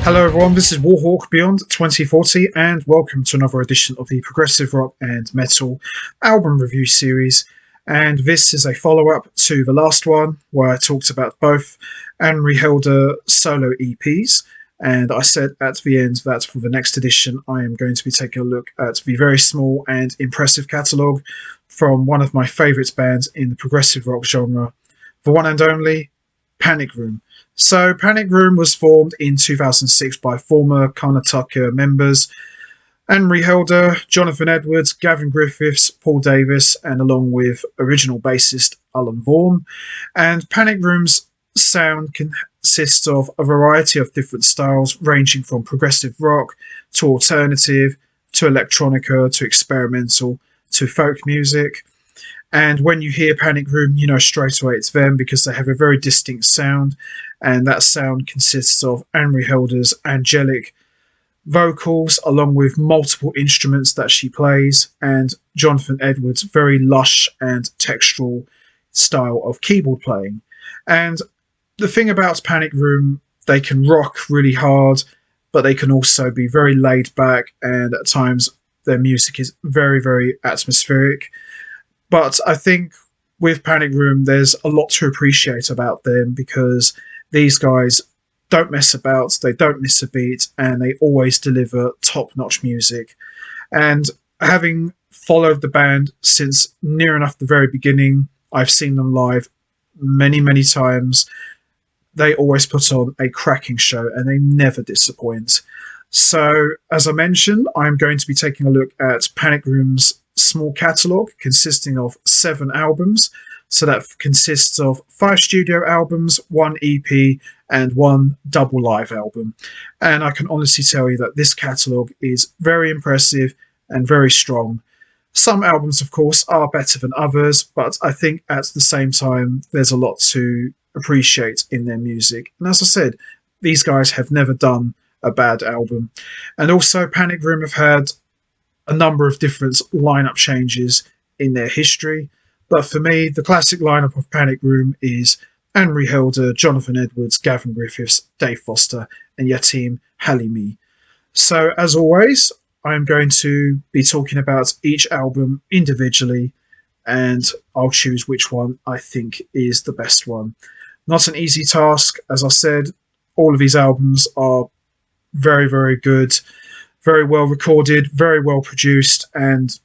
Hello everyone, this is Warhawk Beyond 2040 and welcome to another edition of the Progressive Rock and Metal album review series. And this is a follow-up to the last one where I talked about both Henry Helder solo EPs, and I said at the end that for the next edition I am going to be taking a look at the very small and impressive catalogue from one of my favourite bands in the progressive rock genre, the one and only Panic Room. So Panic Room was formed in 2006 by former Karnataka members Henry Helder, Jonathan Edwards, Gavin Griffiths, Paul Davies, and along with original bassist Alun Vaughan. And Panic Room's sound consists of a variety of different styles ranging from progressive rock to alternative to electronica to experimental to folk music. And when you hear Panic Room, you know straight away it's them because they have a very distinct sound, and that sound consists of Henry Helder's angelic vocals along with multiple instruments that she plays, and Jonathan Edwards' very lush and textural style of keyboard playing. And the thing about Panic Room, they can rock really hard, but they can also be very laid back, and at times their music is very, very atmospheric. But I think with Panic Room, there's a lot to appreciate about them because these guys don't mess about, they don't miss a beat, and they always deliver top-notch music. And having followed the band since near enough the very beginning, I've seen them live many, many times. They always put on a cracking show, and they never disappoint. So, as I mentioned, I'm going to be taking a look at Panic Room's small catalogue consisting of 7 albums. So that consists of 5 studio albums, 1 EP, and 1 double live album. And I can honestly tell you that this catalogue is very impressive and very strong. Some albums, of course, are better than others, but I think at the same time, there's a lot to appreciate in their music. And as I said, these guys have never done a bad album. And also, Panic Room have had a number of different lineup changes in their history. But for me, the classic lineup of Panic Room is Henry Helder, Jonathan Edwards, Gavin Griffiths, Dave Foster, and Yatim Halimi. So, as always, I'm going to be talking about each album individually, and I'll choose which one I think is the best one. Not an easy task. As I said, all of these albums are very, very good, very well recorded, very well produced, and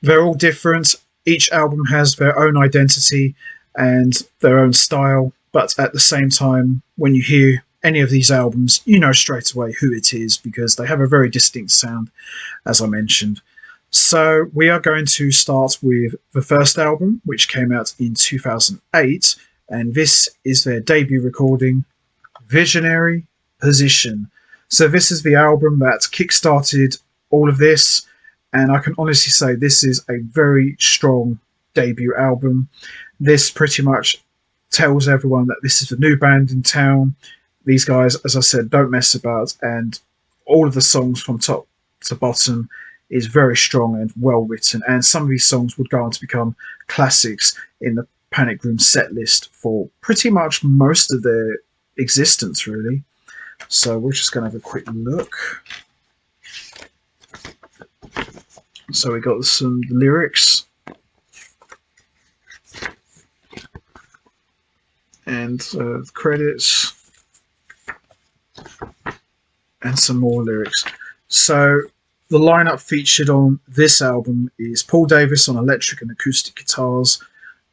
they're all different. Each album has their own identity and their own style, but at the same time, when you hear any of these albums, you know straight away who it is because they have a very distinct sound, as I mentioned. So we are going to start with the first album, which came out in 2008, and this is their debut recording, Visionary Position. So this is the album that kickstarted all of this, and I can honestly say this is a very strong debut album. This pretty much tells everyone that this is the new band in town. These guys, as I said, don't mess about, and all of the songs from top to bottom is very strong and well written, and some of these songs would go on to become classics in the Panic Room set list for pretty much most of their existence, really. So we're just going to have a quick look. So we got some lyrics and credits and some more lyrics. So the lineup featured on this album is Paul Davies on electric and acoustic guitars,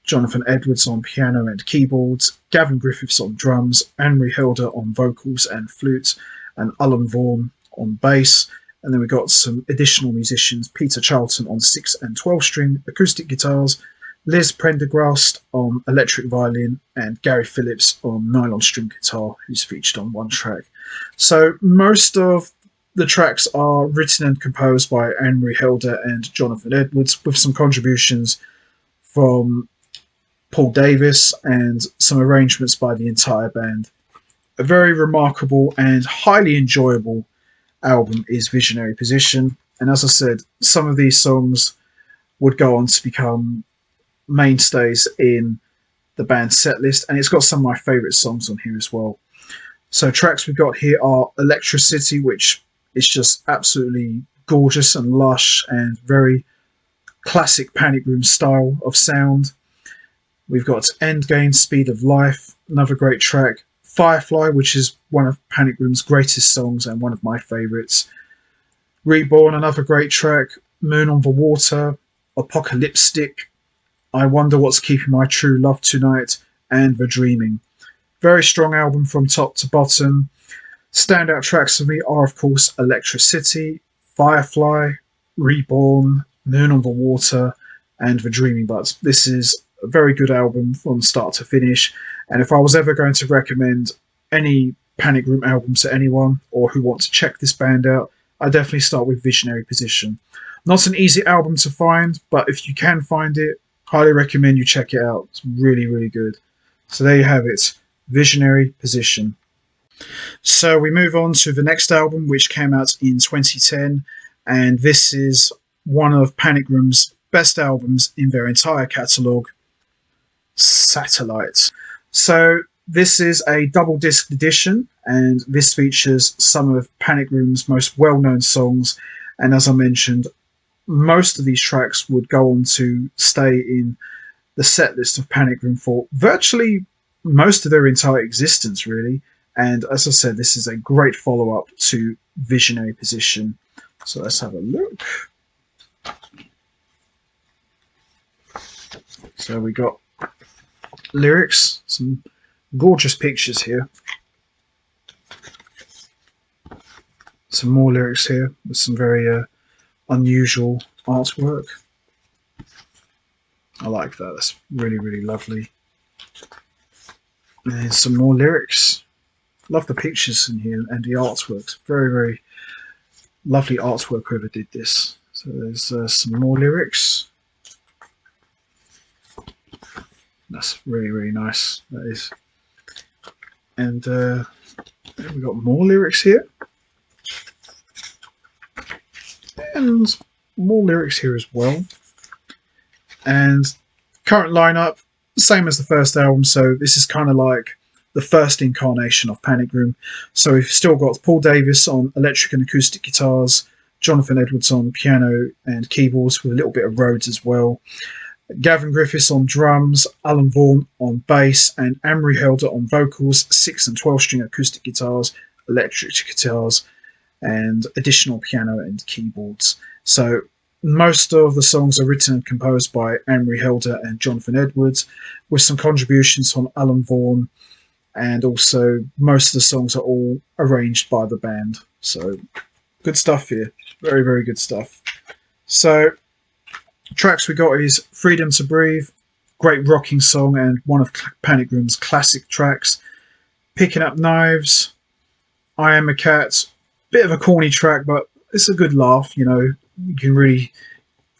Jonathan Edwards on piano and keyboards, Gavin Griffiths on drums, Henry Helder on vocals and flutes, and Alun Vaughan on bass. And then we got some additional musicians, Peter Charlton on 6 and 12-string acoustic guitars, Liz Prendergast on electric violin, and Gary Phillips on nylon string guitar, who's featured on one track. So most of the tracks are written and composed by Henry Helder and Jonathan Edwards, with some contributions from Paul Davies and some arrangements by the entire band. A very remarkable and highly enjoyable album is Visionary Position, and as I said, some of these songs would go on to become mainstays in the band's set list, and it's got some of my favourite songs on here as well. So tracks we've got here are Electricity, which is just absolutely gorgeous and lush and very classic Panic Room style of sound. We've got Endgame, Speed of Life, another great track. Firefly, which is one of Panic Room's greatest songs and one of my favourites. Reborn, another great track. Moon on the Water, Apocalyptic, I Wonder What's Keeping My True Love Tonight, and The Dreaming. Very strong album from top to bottom. Standout tracks for me are, of course, Electricity, Firefly, Reborn, Moon on the Water, and The Dreaming. But this is a very good album from start to finish. And if I was ever going to recommend any Panic Room album to anyone or who wants to check this band out, I definitely start with Visionary Position. Not an easy album to find, but if you can find it, highly recommend you check it out. It's really, really good. So there you have it, Visionary Position. So we move on to the next album, which came out in 2010, and this is one of Panic Room's best albums in their entire catalogue, Satellite. So this is a double disc edition, and this features some of Panic Room's most well-known songs, and as I mentioned, most of these tracks would go on to stay in the set list of Panic Room for virtually most of their entire existence, really. And as I said, this is a great follow-up to Visionary Position. So let's have a look. So we got lyrics, some gorgeous pictures here. Some more lyrics here with some very unusual artwork. I like that. That's really, really lovely. And some more lyrics. Love the pictures in here and the artwork. Very, very lovely artwork whoever did this. So there's some more lyrics. That's really, really nice. That is. And we've got more lyrics here. And more lyrics here as well. And current lineup, same as the first album, so this is kind of like the first incarnation of Panic Room. So we've still got Paul Davies on electric and acoustic guitars, Jonathan Edwards on piano and keyboards with a little bit of Rhodes as well, Gavin Griffiths on drums, Alun Vaughan on bass, and Amory Helder on vocals, 6 and 12 string acoustic guitars, electric guitars, and additional piano and keyboards. So most of the songs are written and composed by Amory Helder and Jonathan Edwards, with some contributions from Alun Vaughan, and also most of the songs are all arranged by the band. So good stuff here. Very, very good stuff. So tracks we got is Freedom to Breathe, great rocking song and one of Panic Room's classic tracks. Picking Up Knives, I Am a Cat, bit of a corny track, but it's a good laugh, you know. You can really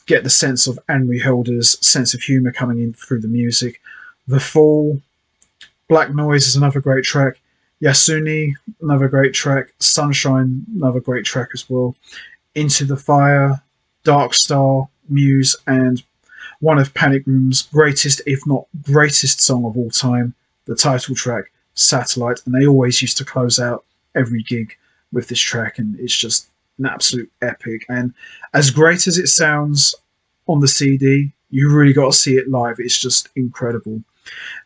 get the sense of Amory Helder's sense of humour coming in through the music. The Fall, Black Noise is another great track. Yasuni, another great track. Sunshine, another great track as well. Into the Fire, Dark Star, Muse, and one of Panic Room's greatest, if not greatest song of all time, the title track, Satellite. And they always used to close out every gig with this track, and it's just an absolute epic. And as great as it sounds on the CD, you really got to see it live. It's just incredible.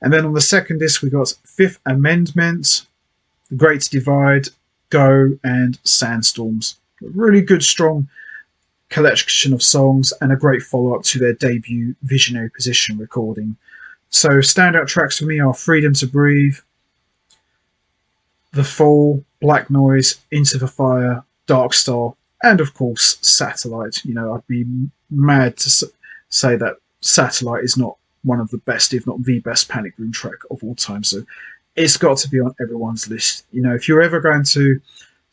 And then on the second disc, we got Fifth Amendment, The Great Divide, Go, and Sandstorms. A really good, strong collection of songs and a great follow-up to their debut Visionary Position recording. So standout tracks for me are Freedom to Breathe, The Fall, Black Noise, Into the Fire, Dark Star, and of course Satellite. You know, I'd be mad to say that Satellite is not one of the best, if not the best, Panic Room track of all time. So it's got to be on everyone's list. You know, if you're ever going to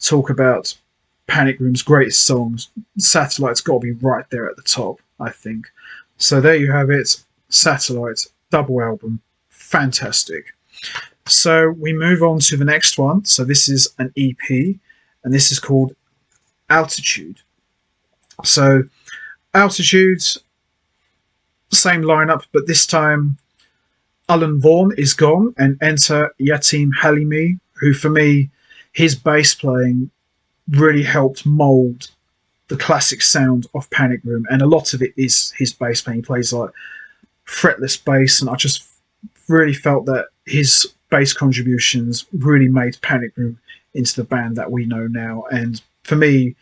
talk about Panic Room's greatest songs, Satellite's got to be right there at the top, I think. So there you have it, Satellite, double album, fantastic. So we move on to the next one. So this is an EP, and this is called Altitude. So Altitude, same lineup, but this time Alun Vaughan is gone and enter Yatim Halimi, who for me, his bass playing really helped mould the classic sound of Panic Room, and a lot of it is his bass playing. He plays like fretless bass, and I just really felt that his bass contributions really made Panic Room into the band that we know now. And for me,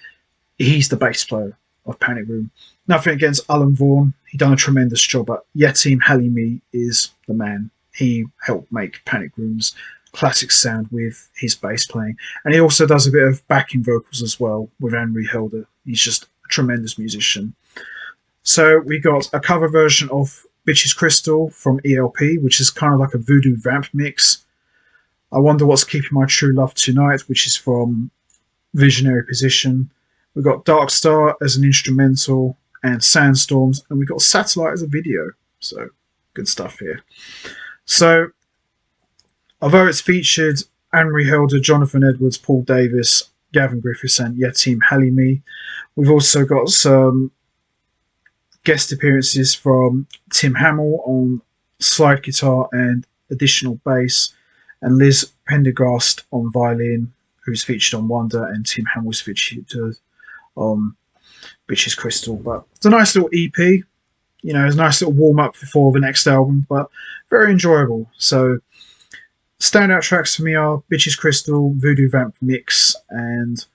he's the bass player of Panic Room. Nothing against Alun Vaughan, he done a tremendous job, but Yatim Halimi is the man. He helped make Panic Room's classic sound with his bass playing, and he also does a bit of backing vocals as well with Henry Helder. He's just a tremendous musician. So we got a cover version of Bitches Crystal from ELP, which is kind of like a voodoo vamp mix. I Wonder What's Keeping My True Love Tonight, which is from Visionary Position. We got Dark Star as an instrumental and Sandstorms, and we got Satellite as a video. So good stuff here. So although it's featured Henry Helder, Jonathan Edwards, Paul Davies, Gavin Griffiths, and Yatim Halimi, we've also got some guest appearances from Tim Hamill on slide guitar and additional bass, and Liz Pendergast on violin, who's featured on Wonder, and Tim Hamill's featured on Bitches Crystal. But it's a nice little EP, you know, it's a nice little warm up before the next album, but very enjoyable. So standout tracks for me are Bitches Crystal, Voodoo Vamp Mix, and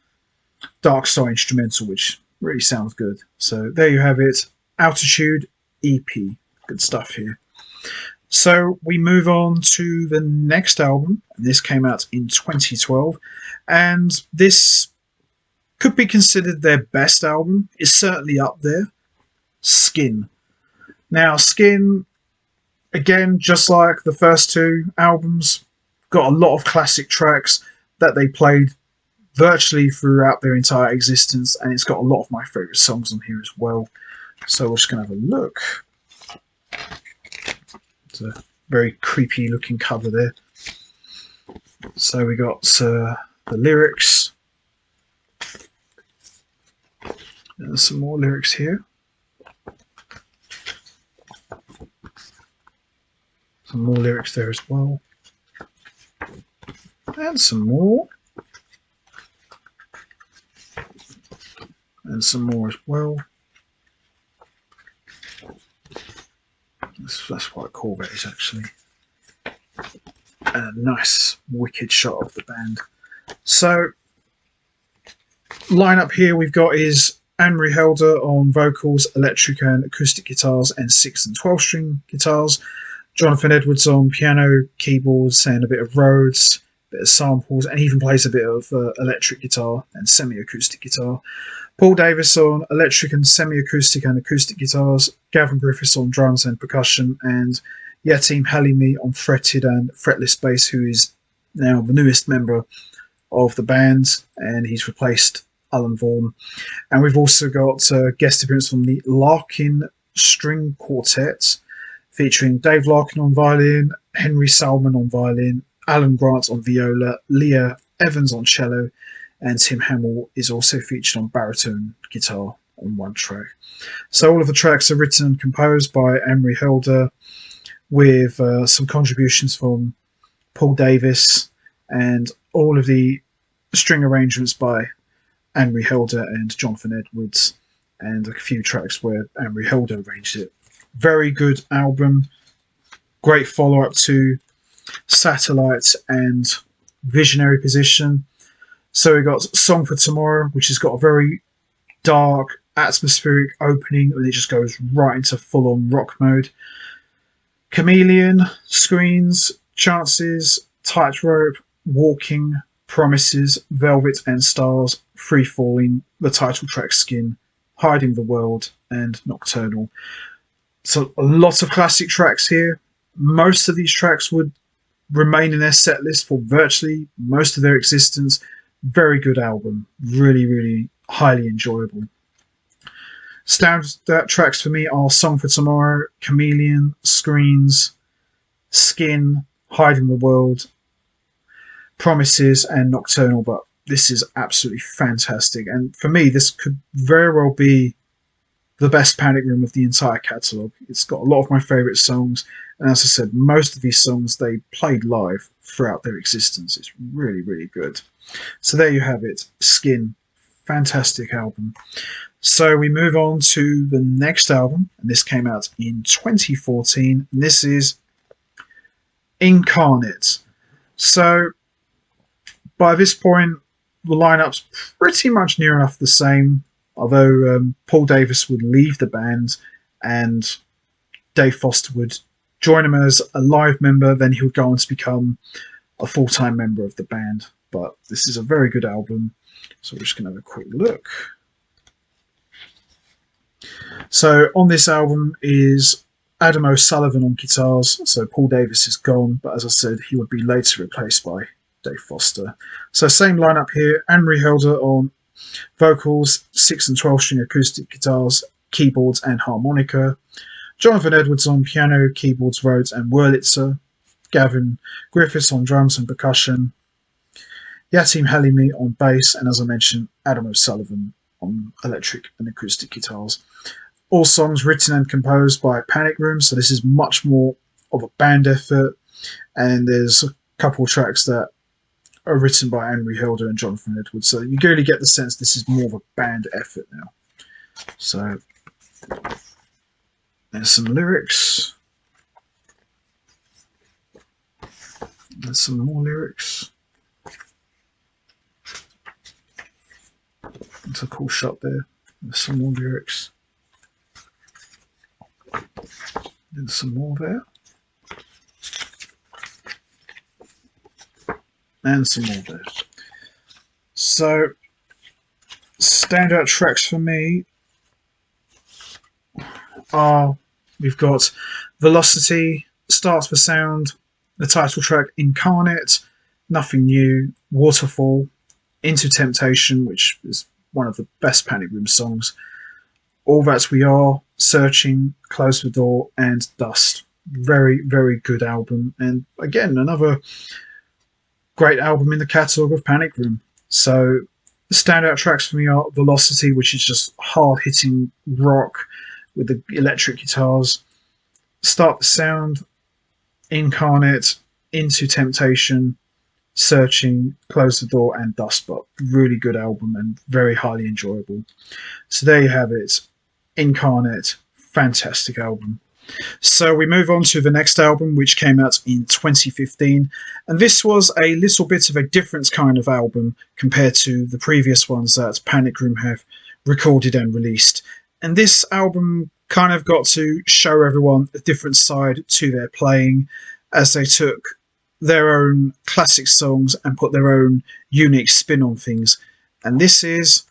Dark Star Instrumental, which really sounds good. So there you have it. Altitude EP. Good stuff here. So we move on to the next album, and this came out in 2012, and this could be considered their best album. It's certainly up there. Skin. Now, Skin, again, just like the first two albums, got a lot of classic tracks that they played virtually throughout their entire existence, and it's got a lot of my favourite songs on here as well. So we're just going to have a look. It's a very creepy looking cover there. So we got the lyrics. And some more lyrics here. Some more lyrics there as well. And some more. And some more as well. That's quite cool, that is actually. And a nice, wicked shot of the band. So, lineup here we've got is Henry Helder on vocals, electric and acoustic guitars, and 6 and 12 string guitars. Jonathan Edwards on piano, keyboards, and a bit of Rhodes, a bit of samples, and he even plays a bit of electric guitar and semi-acoustic guitar. Paul Davies on electric and semi-acoustic and acoustic guitars, Gavin Griffiths on drums and percussion, and Yatim Halimi on fretted and fretless bass, who is now the newest member of the band, and he's replaced Alun Vaughan. And we've also got a guest appearance from the Larkin String Quartet, featuring Dave Larkin on violin, Henry Salmon on violin, Alan Grant on viola, Leah Evans on cello, and Tim Hamill is also featured on baritone guitar on one track. So all of the tracks are written and composed by Henry Helder, with some contributions from Paul Davies, and all of the string arrangements by Henry Helder and Jonathan Edwards, and a few tracks where Henry Helder arranged it. Very good album. Great follow-up to Satellite and Visionary Position. So we got Song for Tomorrow, which has got a very dark, atmospheric opening, and it just goes right into full-on rock mode. Chameleon, Screens, Chances, Tightrope, Walking, Promises, Velvet and Stars, Free Falling, the title track Skin, Hiding the World, and Nocturnal. So a lot of classic tracks here. Most of these tracks would remain in their set list for virtually most of their existence. Very good album. Really, really highly enjoyable. Standout tracks for me are Song for Tomorrow, Chameleon, Screens, Skin, Hiding the World, Promises, and Nocturnal. But this is absolutely fantastic. And for me, this could very well be the best Panic Room of the entire catalogue. It's got a lot of my favourite songs. And as I said, most of these songs they played live throughout their existence. It's really, really good. So there you have it. Skin. Fantastic album. So we move on to the next album, and this came out in 2014. And this is Incarnate. So by this point, the lineup's pretty much near enough the same, although Paul Davies would leave the band and Dave Foster would join him as a live member. Then he would go on to become a full-time member of the band. But this is a very good album, so we're just going to have a quick look. So on this album is Adam O'Sullivan on guitars. So Paul Davies is gone, but as I said, he would be later replaced by Dave Foster. So same lineup here. Anne-Marie Helder on vocals, 6 and 12 string acoustic guitars, keyboards and harmonica. Jonathan Edwards on piano, keyboards, Rhodes and Wurlitzer. Gavin Griffiths on drums and percussion. Yatim Halimi on bass, and as I mentioned, Adam O'Sullivan on electric and acoustic guitars. All songs written and composed by Panic Room, so this is much more of a band effort, and there's a couple of tracks that are written by Anne-Marie Helder and Jonathan Edwards, so you really get the sense this is more of a band effort now. So there's some lyrics. There's some more lyrics. It's a cool shot there. There's some more lyrics. There's some more there. And some more there. So, standout tracks for me are, we've got Velocity, Starts for Sound, the title track Incarnate, Nothing New, Waterfall, Into Temptation, which is one of the best Panic Room songs, All That We Are, Searching, Close the Door, and Dust. Very, very good album. And again, another great album in the catalogue of Panic Room. So the standout tracks for me are Velocity, which is just hard-hitting rock with the electric guitars. Start the Sound, Incarnate, Into Temptation, Searching, Close the Door, and Dust. But really good album and very highly enjoyable. So there you have it. Incarnate, fantastic album. So we move on to the next album, which came out in 2015, and this was a little bit of a different kind of album compared to the previous ones that Panic Room have recorded and released. And this album kind of got to show everyone a different side to their playing, as they took their own classic songs and put their own unique spin on things. And this is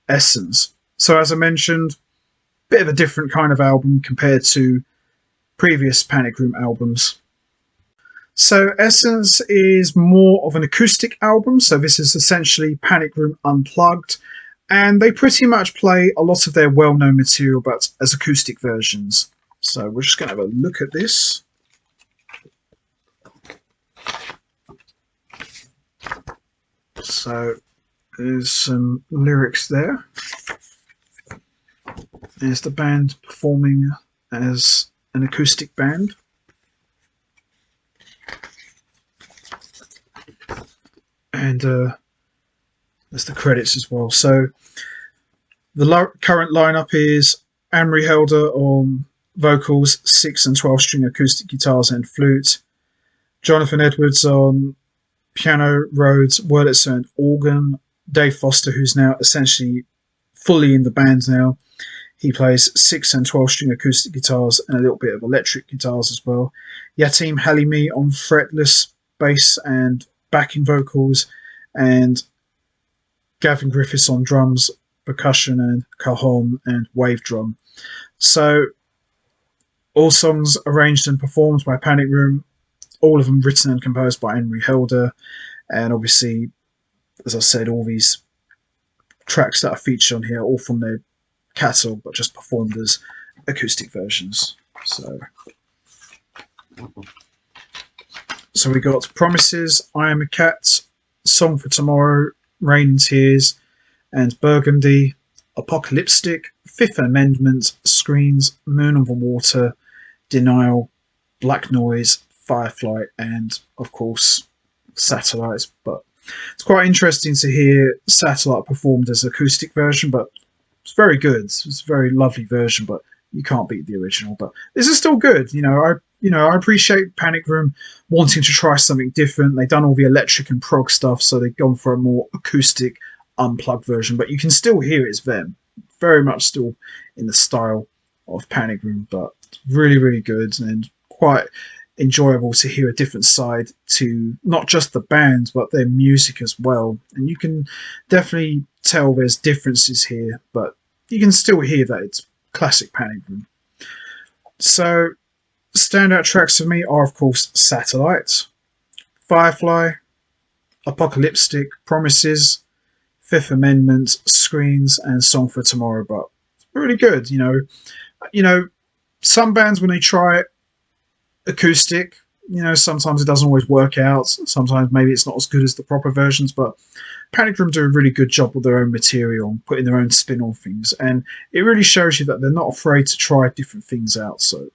Essence. So as I mentioned, bit of a different kind of album compared to previous Panic Room albums. So Essence is more of an acoustic album, so this is essentially Panic Room Unplugged, and they pretty much play a lot of their well-known material but as acoustic versions. So we're just going to have a look at this. So there's some lyrics there. There's the band performing as an acoustic band. And there's the credits as well. So the current lineup is Anne-Marie Helder on vocals, 6 and 12 string acoustic guitars and flute. Jonathan Edwards on piano, Rhodes, Wurlitzer and organ. Dave Foster, who's now essentially fully in the band now. He plays 6 and 12 string acoustic guitars and a little bit of electric guitars as well. Yatim Halimi on fretless bass and backing vocals, and Gavin Griffiths on drums, percussion and cajon and wave drum. So all songs arranged and performed by Panic Room, all of them written and composed by Anne-Marie Helder, and obviously, as I said, all these tracks that are featured on here, all from their catalogue, but just performed as acoustic versions. So we got Promises, I Am a Cat, Song for Tomorrow, Rain and Tears, and Burgundy, Apocalyptic, Fifth Amendment, Screens, Moon on the Water, Denial, Black Noise, Firefly, and of course Satellite. But it's quite interesting to hear Satellite performed as acoustic version, but it's very good. It's a very lovely version, but you can't beat the original. But this is still good. I appreciate Panic Room wanting to try something different. They've done all the electric and prog stuff, so they've gone for a more acoustic, unplugged version. But you can still hear it's them. Very much still in the style of Panic Room, but really, really good and quite enjoyable to hear a different side to not just the band but their music as well. And you can definitely tell there's differences here, but you can still hear that it's classic Panic Room. So standout tracks for me are of course Satellite, Firefly, Apocalyptic, Promises, Fifth Amendment, Screens, and Song for Tomorrow. But really good. Some bands when they try acoustic, sometimes it doesn't always work out. Sometimes maybe it's not as good as the proper versions, but Panic Room do a really good job with their own material, putting their own spin on things, and it really shows you that they're not afraid to try different things out. So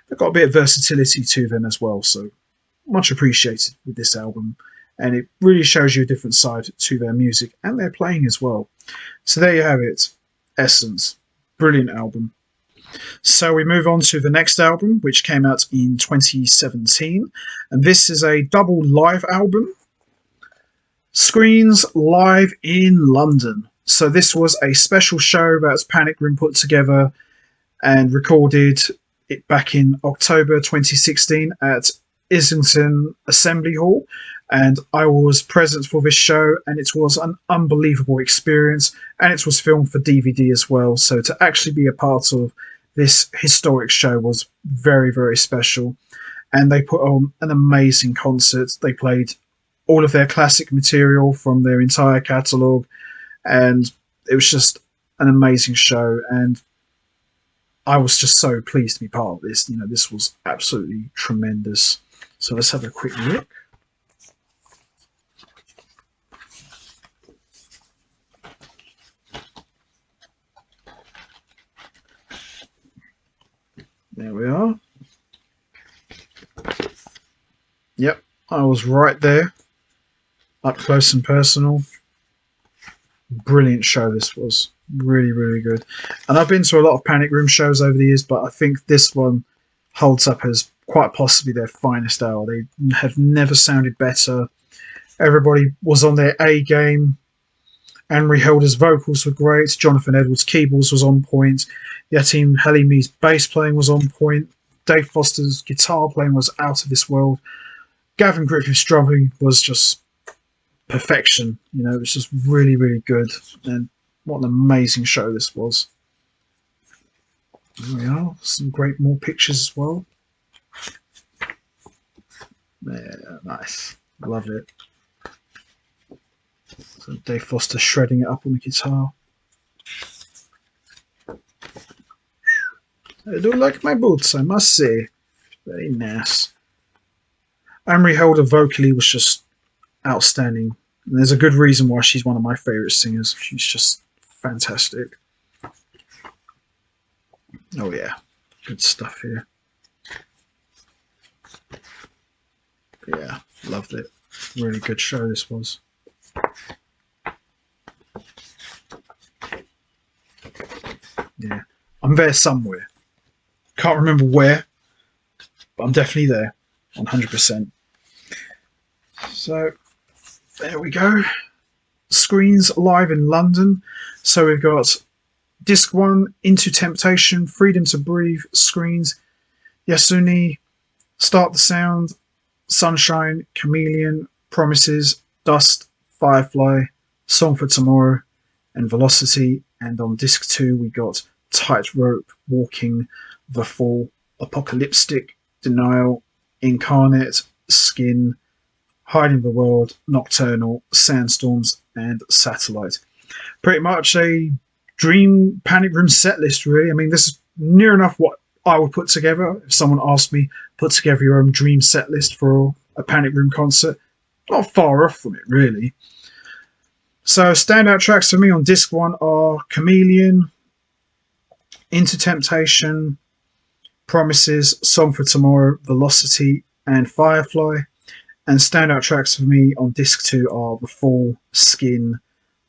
they've got a bit of versatility to them as well. So much appreciated with this album, and it really shows you a different side to their music and their playing as well. So there you have it, Essence, brilliant album. So we move on to the next album, which came out in 2017, and this is a double live album, Screens Live in London. So this was a special show that Panic Room put together and recorded it back in October 2016 at Islington Assembly Hall, and I was present for this show, and it was an unbelievable experience, and it was filmed for DVD as well. So to actually be a part of this historic show was very, very special, and they put on an amazing concert. They played all of their classic material from their entire catalogue, and it was just an amazing show, and I was just so pleased to be part of this. This was absolutely tremendous. So let's have a quick look. There we are. Yep, I was right there, up close and personal. Brilliant show this was. Really, really good. And I've been to a lot of Panic Room shows over the years, but I think this one holds up as quite possibly their finest hour. They have never sounded better. Everybody was on their A game. Anne-Marie Helder's vocals were great. Jonathan Edwards' keyboards was on point. Yatim Halimi's bass playing was on point. Dave Foster's guitar playing was out of this world. Gavin Griffiths' drumming was just perfection. It was just really, really good. And what an amazing show this was. There we are. Some great more pictures as well. Yeah, nice. Love it. So Dave Foster shredding it up on the guitar. I do like my boots, I must say. Very nice. Anne-Marie Helder vocally was just outstanding. And there's a good reason why she's one of my favourite singers. She's just fantastic. Oh yeah, good stuff here. Yeah, loved it. Really good show this was. Yeah, I'm there somewhere. Can't remember where, but I'm definitely there, 100%. So there we go. Screens Live in London. So we've got Disc 1, Into Temptation, Freedom to Breathe, Screens, Yasuni, Start the Sound, Sunshine, Chameleon, Promises, Dust, Firefly, Song for Tomorrow, and Velocity. And on Disc 2 we got Tightrope, Walking, The Fall, Apocalyptic, Denial, Incarnate, Skin, Hiding the World, Nocturnal, Sandstorms, and Satellite. Pretty much a dream Panic Room set list, really. I mean, this is near enough what I would put together if someone asked me, put together your own dream set list for a Panic Room concert. Not far off from it, really. So standout tracks for me on Disc 1 are Chameleon, Into Temptation, Promises, Song for Tomorrow, Velocity, and Firefly. And standout tracks for me on disc 2 are The Fall, Skin,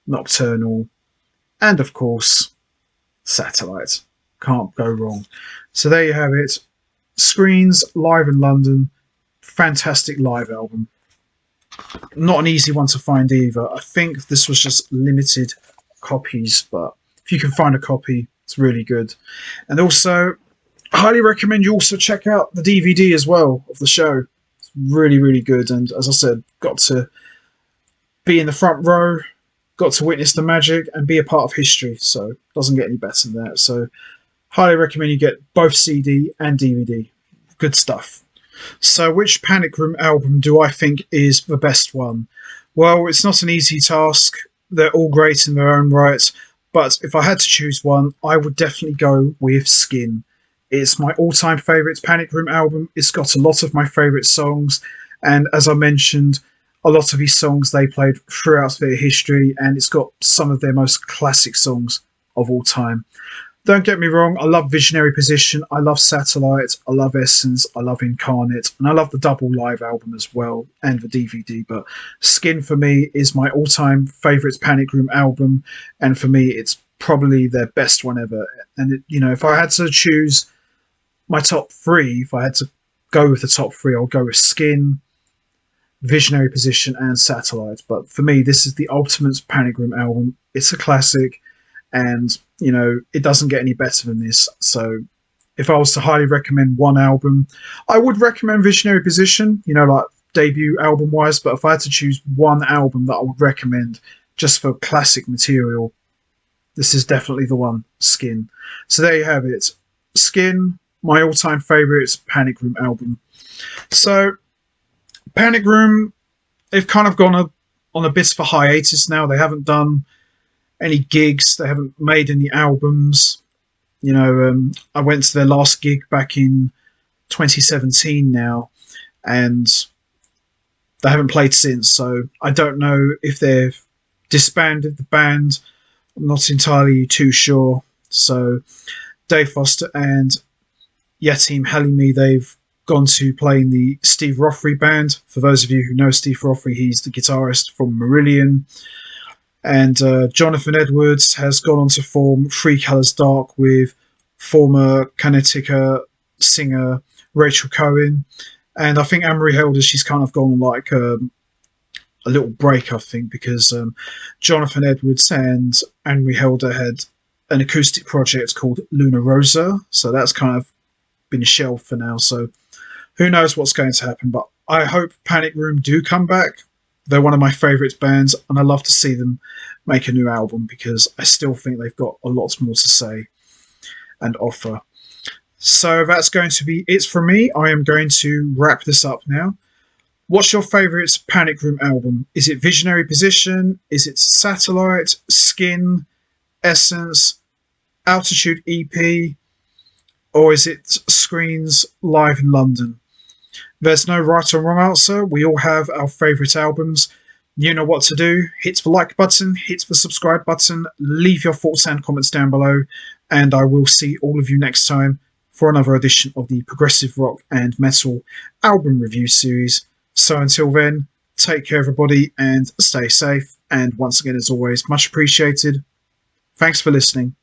Nocturnal, and of course, Satellite. Can't go wrong. So there you have it. Screens, live in London. Fantastic live album. Not an easy one to find either. I think this was just limited copies, but if you can find a copy, it's really good. And also, I highly recommend you also check out the DVD as well of the show. It's really, really good. And as I said, got to be in the front row, got to witness the magic and be a part of history. So it doesn't get any better than that. So highly recommend you get both CD and DVD. Good stuff. So which Panic Room album do I think is the best one? Well, it's not an easy task. They're all great in their own right. But if I had to choose one, I would definitely go with Skin. It's my all-time favourite Panic Room album. It's got a lot of my favourite songs. And as I mentioned, a lot of these songs they played throughout their history. And it's got some of their most classic songs of all time. Don't get me wrong, I love Visionary Position, I love Satellite, I love Essence, I love Incarnate, and I love the double live album as well, and the DVD, but Skin for me is my all-time favourite Panic Room album, and for me it's probably their best one ever. And, if I had to choose my top 3, if I had to go with the top 3, I'll go with Skin, Visionary Position, and Satellite. But for me, this is the ultimate Panic Room album. It's a classic. And, it doesn't get any better than this. So if I was to highly recommend one album, I would recommend Visionary Position, like debut album wise. But if I had to choose one album that I would recommend just for classic material, this is definitely the one, Skin. So there you have it. Skin, my all time favourite Panic Room album. So Panic Room, they've kind of gone on a bit of a hiatus now. They haven't done any gigs, they haven't made any albums. I went to their last gig back in 2017 now, and they haven't played since, so I don't know if they've disbanded the band. I'm not entirely too sure. So Dave Foster and Yatim Halimi, they've gone to play in the Steve Rothery band. For those of you who know Steve Rothery, he's the guitarist from Marillion. And Jonathan Edwards has gone on to form Three Colours Dark with former Karnataka singer Rachel Cohen. And I think Anne-Marie Helder, she's kind of gone like a little break, I think, because Jonathan Edwards and Anne-Marie Helder had an acoustic project called Luna Rosa. So that's kind of been shelved for now. So who knows what's going to happen. But I hope Panic Room do come back. They're one of my favourite bands, and I love to see them make a new album because I still think they've got a lot more to say and offer. So that's going to be it for me. I am going to wrap this up now. What's your favourite Panic Room album? Is it Visionary Position? Is it Satellite? Skin? Essence? Altitude EP? Or is it Screens Live in London? There's no right or wrong answer. We all have our favourite albums. You know what to do. Hit the like button, hit the subscribe button, leave your thoughts and comments down below, and I will see all of you next time for another edition of the Progressive Rock and Metal album review series. So until then, take care everybody and stay safe. And once again, as always, much appreciated. Thanks for listening.